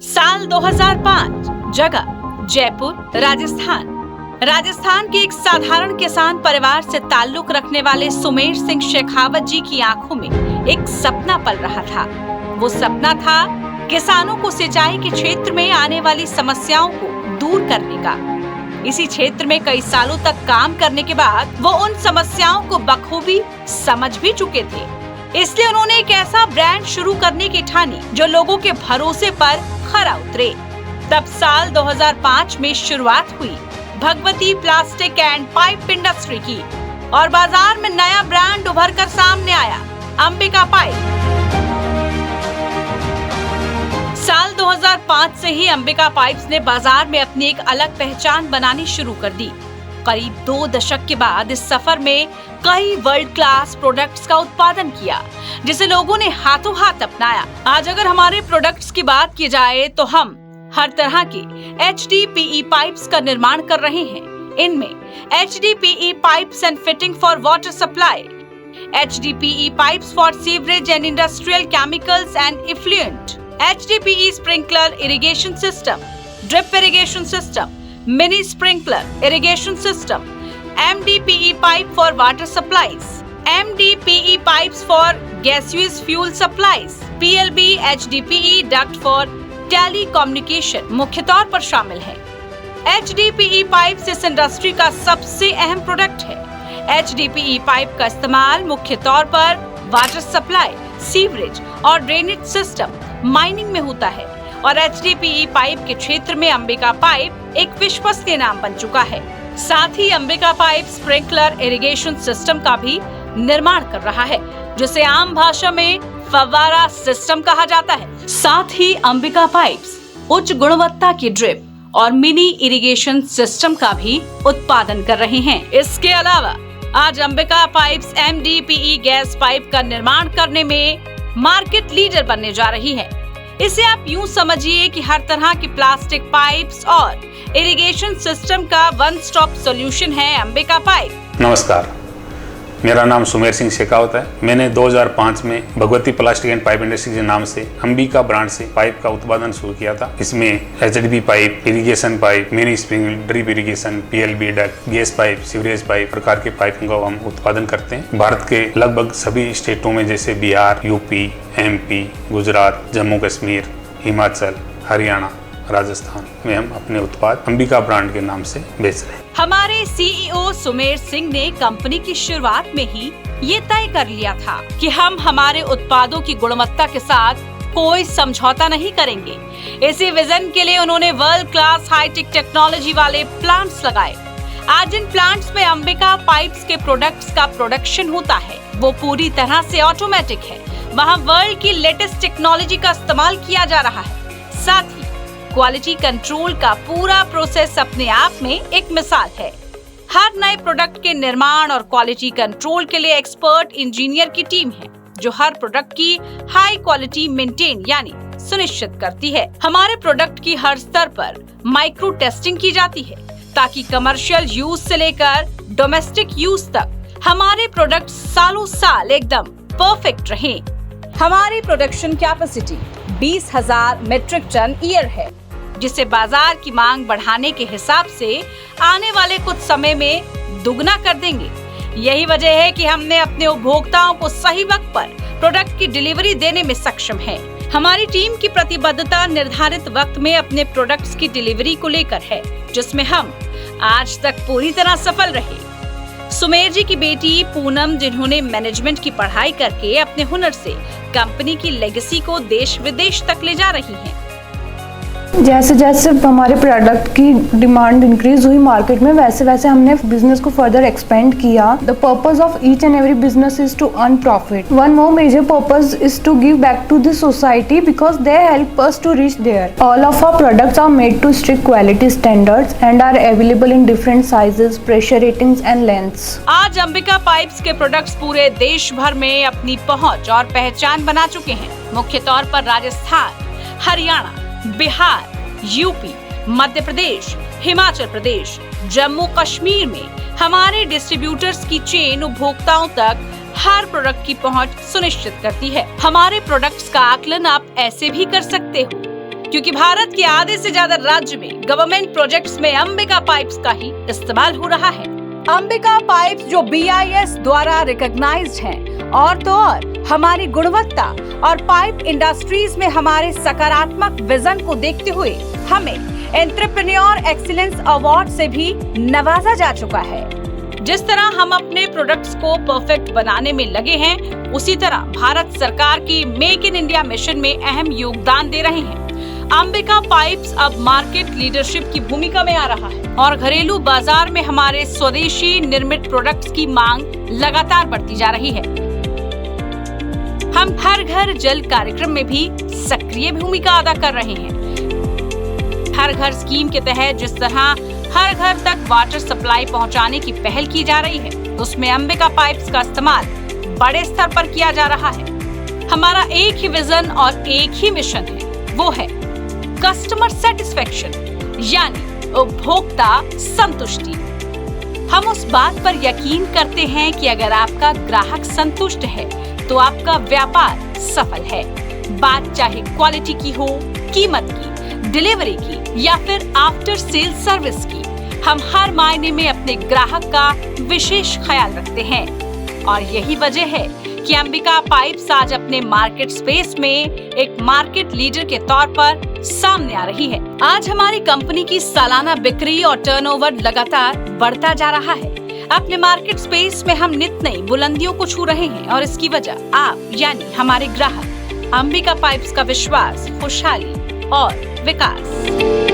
साल 2005, जगह जयपुर, राजस्थान। राजस्थान के एक साधारण किसान परिवार से ताल्लुक रखने वाले सुमेर सिंह शेखावत जी की आंखों में एक सपना पल रहा था। वो सपना था किसानों को सिंचाई के क्षेत्र में आने वाली समस्याओं को दूर करने का। इसी क्षेत्र में कई सालों तक काम करने के बाद वो उन समस्याओं को बखूबी समझ भी चुके थे। इसलिए उन्होंने एक ऐसा ब्रांड शुरू करने की ठानी जो लोगों के भरोसे पर खरा उतरे। तब साल 2005 में शुरुआत हुई Bhagwati plastic and pipe industry की और बाजार में नया ब्रांड उभर कर सामने आया, अंबिका पाइप। साल 2005 से ही अंबिका पाइप्स ने बाजार में अपनी एक अलग पहचान बनानी शुरू कर दी। करीब 2 दशक के बाद इस सफर में कई वर्ल्ड क्लास प्रोडक्ट्स का उत्पादन किया, जिसे लोगों ने हाथों हाथ अपनाया। आज अगर हमारे प्रोडक्ट्स की बात की जाए तो हम हर तरह के HDPE पाइप्स का निर्माण कर रहे हैं। इनमें HDPE pipes and fitting for water supply, HDPE pipes for sewerage and industrial chemicals and effluent, HDPE sprinkler irrigation system, drip irrigation system, mini sprinkler irrigation system, MDPE pipe for water supplies, MDPE pipes for gaseous fuel supplies, PLB HDPE duct for telecommunication मुख्य तौर पर शामिल है। HDPE pipes इस industry का सबसे अहम product है। HDPE पाइप का इस्तेमाल मुख्य तौर पर वाटर सप्लाई, सीवरेज और ड्रेनेज सिस्टम, माइनिंग में होता है और HDPE पाइप के क्षेत्र में अंबिका पाइप एक विश्वसनीय नाम बन चुका है। साथ ही Ambika pipe sprinkler irrigation system का भी निर्माण कर रहा है, जिसे आम भाषा में फव्वारा सिस्टम कहा जाता है। साथ ही अंबिका पाइप्स उच्च गुणवत्ता की ड्रिप और मिनी इरिगेशन सिस्टम का भी उत्पादन कर रहे हैं। इसके अलावा आज Ambika pipes MDPE gas pipe का निर्माण करने में मार्केट लीडर बनने जा रही है। इसे आप यूं समझिए कि हर तरह की प्लास्टिक पाइप्स और इरिगेशन सिस्टम का वन स्टॉप सॉल्यूशन है अंबिका पाइप। नमस्कार, मेरा नाम सुमेर सिंह शेखावत है। मैंने 2005 में Bhagwati plastic and pipe industry के नाम से अंबिका ब्रांड से पाइप का उत्पादन शुरू किया था। इसमें HDPE pipe, irrigation pipe, mini sprinkler, drip irrigation, PLB duct, gas pipe, sewerage pipe प्रकार के पाइपों का हम उत्पादन करते हैं। भारत के लगभग सभी स्टेटों में जैसे बिहार, यूपी, MP, गुजरात, जम्मू कश्मीर, हिमाचल, हरियाणा, राजस्थान में हम अपने उत्पाद अंबिका ब्रांड के नाम से बेच रहे हैं। हमारे CEO सुमेर सिंह ने कंपनी की शुरुआत में ही ये तय कर लिया था कि हम हमारे उत्पादों की गुणवत्ता के साथ कोई समझौता नहीं करेंगे। इसी विजन के लिए उन्होंने वर्ल्ड क्लास हाईटेक टेक्नोलॉजी वाले प्लांट्स लगाए। आज इन प्लांट्स में अंबिका पाइप्स के प्रोडक्ट्स का प्रोडक्शन होता है। वो पूरी तरह से ऑटोमेटिक है। वहाँ वर्ल्ड की लेटेस्ट टेक्नोलॉजी का इस्तेमाल किया जा रहा है। साथ ही क्वालिटी कंट्रोल का पूरा प्रोसेस अपने आप में एक मिसाल है। हर नए प्रोडक्ट के निर्माण और क्वालिटी कंट्रोल के लिए एक्सपर्ट इंजीनियर की टीम है, जो हर प्रोडक्ट की हाई क्वालिटी मेंटेन यानी सुनिश्चित करती है। हमारे प्रोडक्ट की हर स्तर पर माइक्रो टेस्टिंग की जाती है, ताकि कमर्शियल यूज से लेकर डोमेस्टिक यूज तक हमारे प्रोडक्ट सालों साल एकदम परफेक्ट रहे। हमारी production capacity 20,000 metric ton year है, जिसे बाजार की मांग बढ़ाने के हिसाब से आने वाले कुछ समय में दुगना कर देंगे। यही वजह है कि हमने अपने उपभोक्ताओं को सही वक्त पर प्रोडक्ट की डिलीवरी देने में सक्षम है। हमारी टीम की प्रतिबद्धता निर्धारित वक्त में अपने प्रोडक्ट्स की डिलीवरी को लेकर है, जिसमें हम आज तक पूरी तरह सफल रहे। सुमेर जी की बेटी पूनम, जिन्होंने मैनेजमेंट की पढ़ाई करके अपने हुनर से कंपनी की लेगेसी को देश विदेश तक ले जा रही हैं। जैसे जैसे हमारे प्रोडक्ट की डिमांड इंक्रीज हुई मार्केट में, वैसे वैसे हमने बिजनेस को फर्दर एक्सपेंड किया। The purpose of each and every business is to earn profit. One more major purpose is to give back to the society because they help us to reach there. All of our products are made to strict quality standards and are available in different sizes, pressure ratings and lengths. आज Ambika pipes के products पूरे देश भर में अपनी पहुंच और पहचान बना चुके हैं। मुख्य तौर पर राजस्थान, हरियाणा, बिहार, यूपी, मध्य प्रदेश, हिमाचल प्रदेश, जम्मू कश्मीर में हमारे डिस्ट्रीब्यूटर्स की चेन उपभोक्ताओं तक हर प्रोडक्ट की पहुंच सुनिश्चित करती है। हमारे प्रोडक्ट्स का आकलन आप ऐसे भी कर सकते हो क्योंकि भारत के आधे से ज्यादा राज्य में गवर्नमेंट प्रोजेक्ट्स में अंबिका पाइप्स का ही इस्तेमाल हो रहा है। अंबिका पाइप्स जो BIS द्वारा रिकॉग्नाइज्ड हैं और तो और हमारी गुणवत्ता और पाइप इंडस्ट्रीज में हमारे सकारात्मक विजन को देखते हुए हमें एंटरप्रेन्योर एक्सीलेंस अवार्ड से भी नवाजा जा चुका है। जिस तरह हम अपने प्रोडक्ट्स को परफेक्ट बनाने में लगे हैं, उसी तरह भारत सरकार की मेक इन इंडिया मिशन में अहम योगदान दे रहे हैं। अंबिका पाइप्स अब मार्केट लीडरशिप की भूमिका में आ रहा है और घरेलू बाजार में हमारे स्वदेशी निर्मित प्रोडक्ट्स की मांग लगातार बढ़ती जा रही है। हम हर घर जल कार्यक्रम में भी सक्रिय भूमिका अदा कर रहे हैं। हर घर स्कीम के तहत जिस तरह हर घर तक वाटर सप्लाई पहुंचाने की पहल की जा रही है, उसमें अंबिका पाइप्स का इस्तेमाल बड़े स्तर पर किया जा रहा है। हमारा एक ही विजन और एक ही मिशन है, वो है कस्टमर सेटिस्फेक्शन, यानी उपभोक्ता संतुष्टि। हम उस बात पर यकीन करते हैं कि अगर आपका ग्राहक संतुष्ट है तो आपका व्यापार सफल है। बात चाहे क्वालिटी की हो, कीमत की, डिलीवरी की या फिर आफ्टर सेल सर्विस की, हम हर मायने में अपने ग्राहक का विशेष ख्याल रखते हैं। और यही वजह है कि अंबिका पाइप्स आज अपने मार्केट स्पेस में एक मार्केट लीडर के तौर पर सामने आ रही है। आज हमारी कंपनी की सालाना बिक्री और टर्नओवर लगातार बढ़ता जा रहा है। अपने मार्केट स्पेस में हम नित नई बुलंदियों को छू रहे हैं और इसकी वजह आप यानी हमारे ग्राहक, अंबिका पाइप्स का विश्वास, खुशहाली और विकास।